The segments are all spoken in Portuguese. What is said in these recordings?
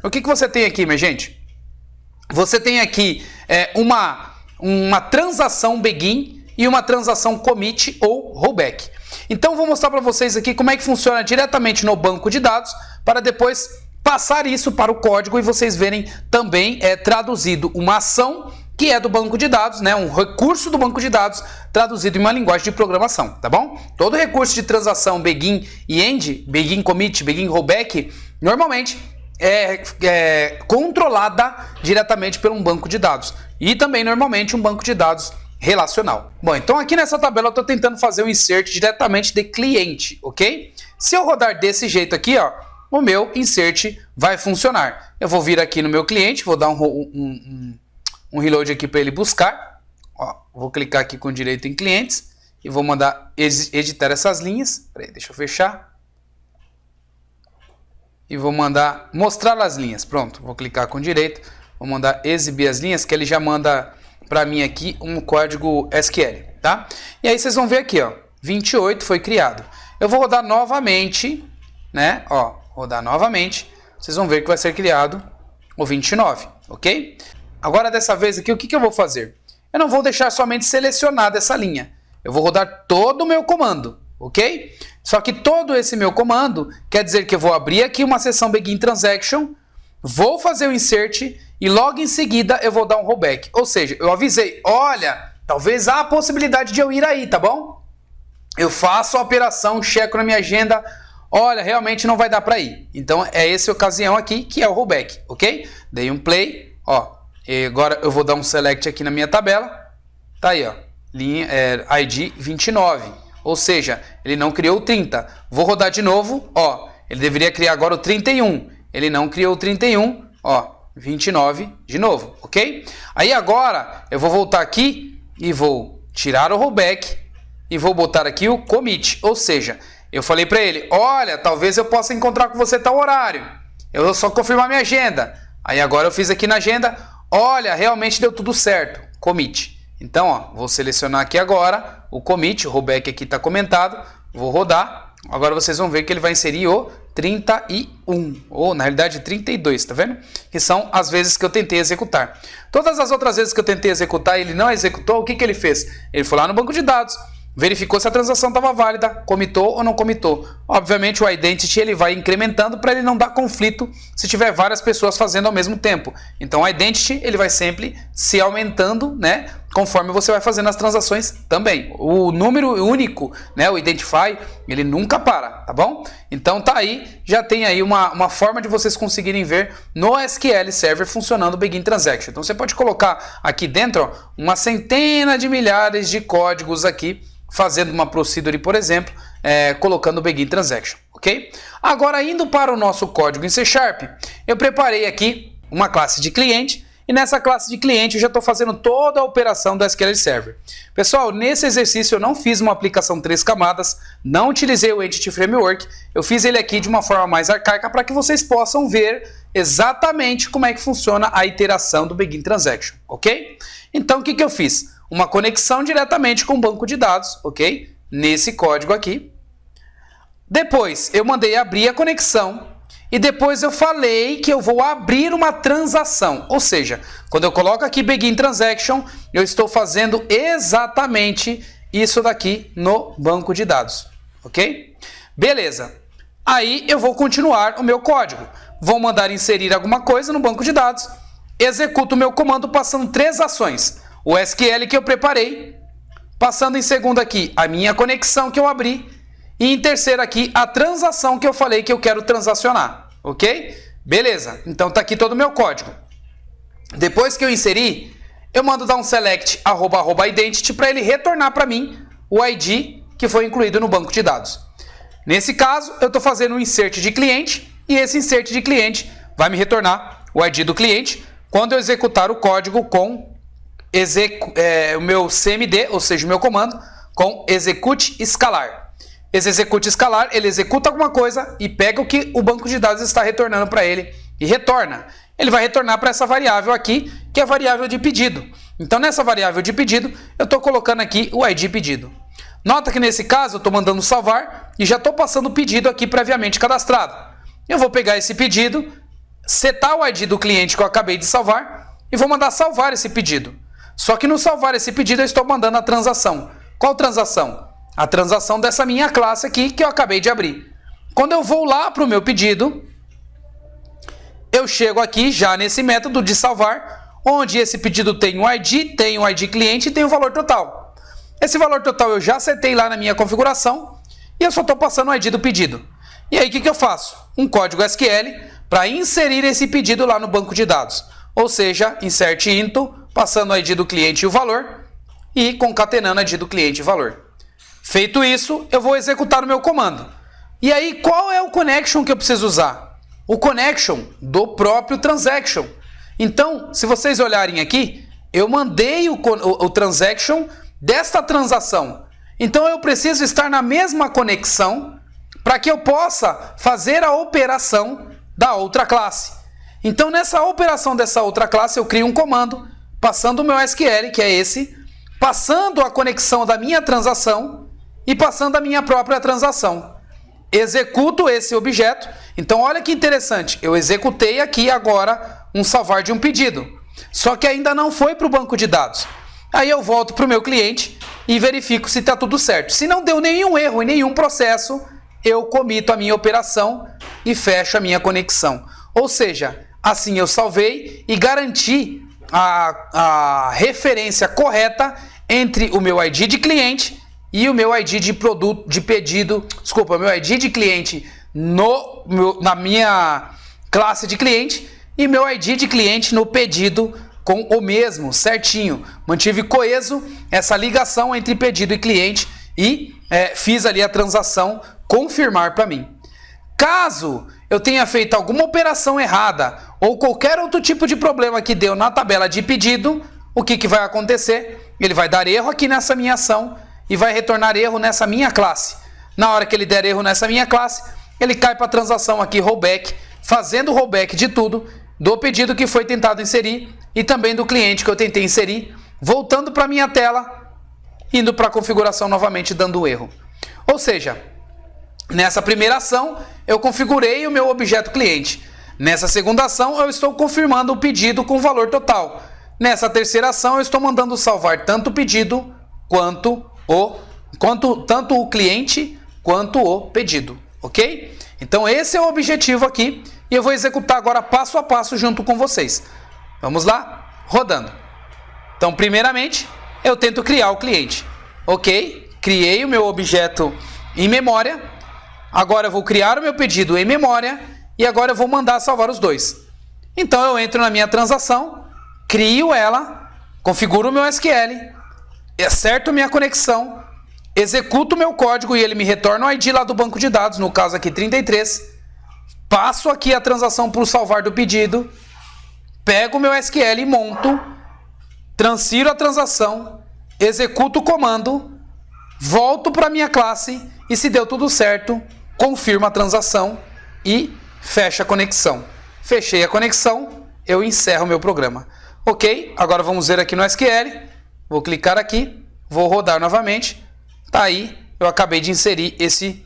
o que você tem aqui, minha gente? Você tem aqui uma transação begin e uma transação commit ou rollback. Então, vou mostrar para vocês aqui como é que funciona diretamente no banco de dados, para depois passar isso para o código e vocês verem também traduzido uma ação que é do banco de dados, né? Um recurso do banco de dados traduzido em uma linguagem de programação, tá bom? Todo recurso de transação begin e end, begin commit, begin rollback, normalmente é controlada diretamente por um banco de dados e também normalmente um banco de dados relacional. Bom, então aqui nessa tabela eu estou tentando fazer um insert diretamente de cliente, ok? Se eu rodar desse jeito aqui, ó, o meu insert vai funcionar. Eu vou vir aqui no meu cliente, vou dar um reload aqui para ele buscar. Ó, vou clicar aqui com direito em clientes e vou mandar editar essas linhas. Peraí, deixa eu fechar. E vou mandar mostrar as linhas. Pronto, vou clicar com direito, vou mandar exibir as linhas, que ele já manda para mim aqui um código SQL, tá? E aí vocês vão ver aqui, ó, 28 foi criado. Eu vou rodar novamente, né? Ó, rodar novamente, vocês vão ver que vai ser criado o 29, ok? Agora dessa vez aqui, o que eu vou fazer? Eu não vou deixar somente selecionada essa linha. Eu vou rodar todo o meu comando, ok? Só que todo esse meu comando quer dizer que eu vou abrir aqui uma seção begin transaction, vou fazer o insert e logo em seguida eu vou dar um rollback. Ou seja, eu avisei, olha, talvez há a possibilidade de eu ir aí, tá bom? Eu faço a operação, checo na minha agenda, olha, realmente não vai dar para ir. Então é essa ocasião aqui que é o rollback, ok? Dei um play, ó, e agora eu vou dar um select aqui na minha tabela, tá aí, ó, linha, ID 29, ou seja, ele não criou o 30. Vou rodar de novo, ó, ele deveria criar agora o 31, ele não criou o 31, ó, 29 de novo, ok? Aí agora eu vou voltar aqui e vou tirar o rollback e vou botar aqui o commit, ou seja, eu falei para ele, olha, talvez eu possa encontrar com você tal horário, eu vou só confirmar minha agenda. Aí agora eu fiz aqui na agenda, olha, realmente deu tudo certo, commit. Então, ó, vou selecionar aqui agora o commit, o rollback aqui está comentado, vou rodar. Agora vocês vão ver que ele vai inserir o 31, ou na realidade 32, tá vendo? Que são as vezes que eu tentei executar. Todas as outras vezes que eu tentei executar e ele não executou, o que ele fez? Ele foi lá no banco de dados, verificou se a transação estava válida, comitou ou não comitou. Obviamente o identity ele vai incrementando para ele não dar conflito se tiver várias pessoas fazendo ao mesmo tempo. Então o identity ele vai sempre se aumentando, né, conforme você vai fazendo as transações também. O número único, né, o identify, ele nunca para, tá bom? Então tá aí, já tem aí uma forma de vocês conseguirem ver no SQL Server funcionando o Begin Transaction. Então você pode colocar aqui dentro, ó, uma centena de milhares de códigos aqui, fazendo uma procedure, por exemplo, colocando o Begin Transaction, ok? Agora, indo para o nosso código em C#, eu preparei aqui uma classe de cliente, e nessa classe de cliente eu já estou fazendo toda a operação do SQL Server. Pessoal, nesse exercício eu não fiz uma aplicação 3 camadas, não utilizei o Entity Framework, eu fiz ele aqui de uma forma mais arcaica para que vocês possam ver exatamente como é que funciona a iteração do Begin Transaction, ok? Então, o que eu fiz? Uma conexão diretamente com o banco de dados, ok? Nesse código aqui. Depois, eu mandei abrir a conexão e depois eu falei que eu vou abrir uma transação. Ou seja, quando eu coloco aqui Begin Transaction, eu estou fazendo exatamente isso daqui no banco de dados, ok? Beleza. Aí eu vou continuar o meu código. Vou mandar inserir alguma coisa no banco de dados, executo o meu comando passando 3 ações. O SQL que eu preparei, passando em segundo aqui a minha conexão que eu abri e em terceiro aqui a transação que eu falei que eu quero transacionar, ok? Beleza, então tá aqui todo o meu código. Depois que eu inseri, eu mando dar um select @identity para ele retornar para mim o ID que foi incluído no banco de dados. Nesse caso, eu estou fazendo um insert de cliente e esse insert de cliente vai me retornar o ID do cliente quando eu executar o código com o meu CMD, ou seja, o meu comando, com execute escalar. Esse execute escalar, ele executa alguma coisa e pega o que o banco de dados está retornando para ele e retorna. Ele vai retornar para essa variável aqui, que é a variável de pedido. Então, nessa variável de pedido, eu estou colocando aqui o ID pedido. Nota que nesse caso, eu estou mandando salvar e já estou passando o pedido aqui previamente cadastrado. Eu vou pegar esse pedido, setar o ID do cliente que eu acabei de salvar e vou mandar salvar esse pedido. Só que no salvar esse pedido eu estou mandando a transação. Qual transação? A transação dessa minha classe aqui que eu acabei de abrir. Quando eu vou lá para o meu pedido, eu chego aqui já nesse método de salvar, onde esse pedido tem um ID cliente e tem o valor total. Esse valor total eu já setei lá na minha configuração e eu só estou passando o ID do pedido. E aí o que eu faço? Um código SQL para inserir esse pedido lá no banco de dados. Ou seja, insert into, passando o ID do cliente e o valor e concatenando o ID do cliente e o valor. Feito isso, eu vou executar o meu comando. E aí, qual é o connection que eu preciso usar? O connection do próprio transaction. Então, se vocês olharem aqui, eu mandei o transaction desta transação. Então, eu preciso estar na mesma conexão para que eu possa fazer a operação da outra classe. Então, nessa operação dessa outra classe, eu crio um comando, passando o meu SQL, que é esse, passando a conexão da minha transação e passando a minha própria transação. Executo esse objeto. Então, olha que interessante. Eu executei aqui agora um salvar de um pedido. Só que ainda não foi para o banco de dados. Aí eu volto para o meu cliente e verifico se está tudo certo. Se não deu nenhum erro em nenhum processo, eu comito a minha operação e fecho a minha conexão. Ou seja, assim eu salvei e garanti a referência correta entre o meu ID de cliente e o meu ID de produto, de pedido, desculpa, meu ID de cliente na minha classe de cliente e meu ID de cliente no pedido com o mesmo, certinho. Mantive coeso essa ligação entre pedido e cliente e fiz ali a transação confirmar para mim. Caso eu tenha feito alguma operação errada ou qualquer outro tipo de problema que deu na tabela de pedido, o que vai acontecer? Ele vai dar erro aqui nessa minha ação e vai retornar erro nessa minha classe. Na hora que ele der erro nessa minha classe, ele cai para a transação aqui rollback, fazendo o rollback de tudo, do pedido que foi tentado inserir e também do cliente que eu tentei inserir, voltando para a minha tela, indo para a configuração novamente, dando erro. Ou seja, nessa primeira ação, eu configurei o meu objeto cliente. Nessa segunda ação, eu estou confirmando o pedido com o valor total. Nessa terceira ação, eu estou mandando salvar tanto o pedido tanto o cliente quanto o pedido, ok? Então esse é o objetivo aqui e eu vou executar agora passo a passo junto com vocês. Vamos lá? Rodando. Então, primeiramente, eu tento criar o cliente. Ok? Criei o meu objeto em memória. Agora eu vou criar o meu pedido em memória e agora eu vou mandar salvar os dois. Então eu entro na minha transação, crio ela, configuro o meu SQL, acerto minha conexão, executo o meu código e ele me retorna o ID lá do banco de dados, no caso aqui 33. Passo aqui a transação para o salvar do pedido, pego o meu SQL e monto, transfiro a transação, executo o comando, volto para a minha classe e se deu tudo certo, confirmo a transação e fecho a conexão. Fechei a conexão, eu encerro o meu programa. Ok, agora vamos ver aqui no SQL. Vou clicar aqui, vou rodar novamente. Tá aí, eu acabei de inserir esse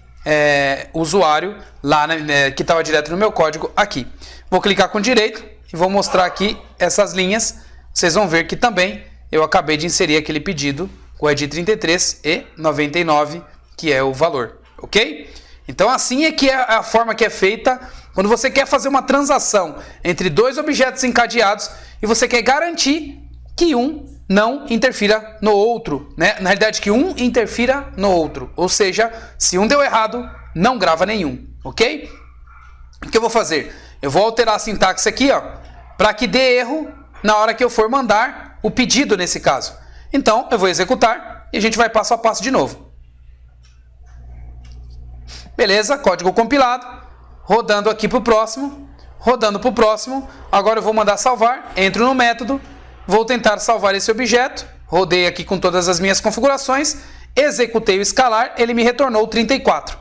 usuário lá que estava direto no meu código aqui. Vou clicar com direito e vou mostrar aqui essas linhas. Vocês vão ver que também eu acabei de inserir aquele pedido com o ID 33 e 99, que é o valor. Ok? Então assim é que é a forma que é feita quando você quer fazer uma transação entre dois objetos encadeados e você quer garantir que um não interfira no outro, né? Na realidade, que um interfira no outro. Ou seja, se um deu errado, não grava nenhum, ok? O que eu vou fazer? Eu vou alterar a sintaxe aqui, ó, para que dê erro na hora que eu for mandar o pedido nesse caso. Então, eu vou executar e a gente vai passo a passo de novo. Beleza, código compilado, rodando aqui para o próximo, rodando para o próximo. Agora eu vou mandar salvar, entro no método, vou tentar salvar esse objeto, rodei aqui com todas as minhas configurações, executei o escalar, ele me retornou 34.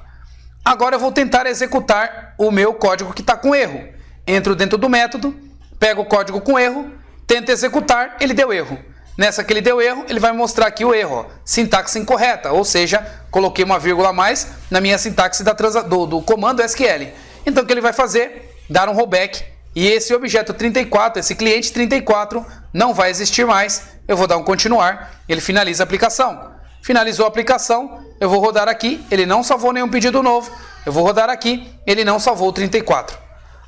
Agora eu vou tentar executar o meu código que está com erro. Entro dentro do método, pego o código com erro, tento executar, ele deu erro. Nessa que ele deu erro, ele vai mostrar aqui o erro, ó, sintaxe incorreta, ou seja, coloquei uma vírgula a mais na minha sintaxe do comando SQL. Então o que ele vai fazer? Dar um rollback e esse objeto 34, esse cliente 34, não vai existir mais. Eu vou dar um continuar, ele finaliza a aplicação. Finalizou a aplicação, eu vou rodar aqui, ele não salvou nenhum pedido novo. Eu vou rodar aqui, ele não salvou o 34.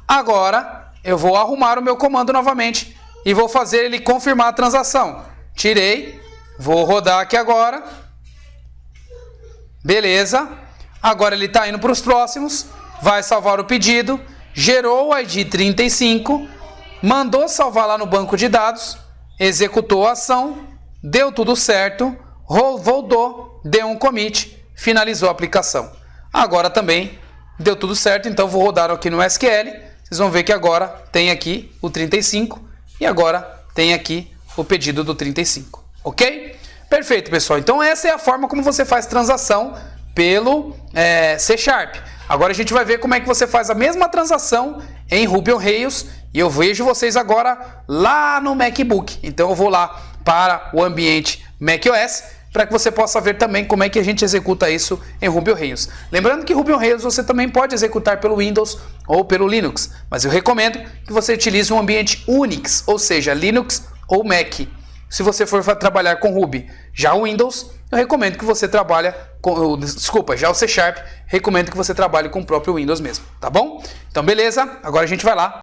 Agora, eu vou arrumar o meu comando novamente e vou fazer ele confirmar a transação. Tirei, vou rodar aqui agora. Beleza. Agora ele está indo para os próximos, vai salvar o pedido, gerou o ID 35, mandou salvar lá no banco de dados, executou a ação, deu tudo certo, rodou, deu um commit, finalizou a aplicação. Agora também deu tudo certo, então vou rodar aqui no SQL. Vocês vão ver que agora tem aqui o 35 e agora tem aqui o pedido do 35, ok? Perfeito, pessoal. Então essa é a forma como você faz transação pelo C#. Agora a gente vai ver como é que você faz a mesma transação em Ruby on Rails e eu vejo vocês agora lá no MacBook. Então eu vou lá para o ambiente macOS para que você possa ver também como é que a gente executa isso em Ruby on Rails. Lembrando que Ruby on Rails você também pode executar pelo Windows ou pelo Linux, mas eu recomendo que você utilize um ambiente Unix, ou seja, Linux ou Mac, se você for trabalhar com Ruby. Já o Windows, eu recomendo que você trabalhe com... já o C#, recomendo que você trabalhe com o próprio Windows mesmo, tá bom? Então beleza, agora a gente vai lá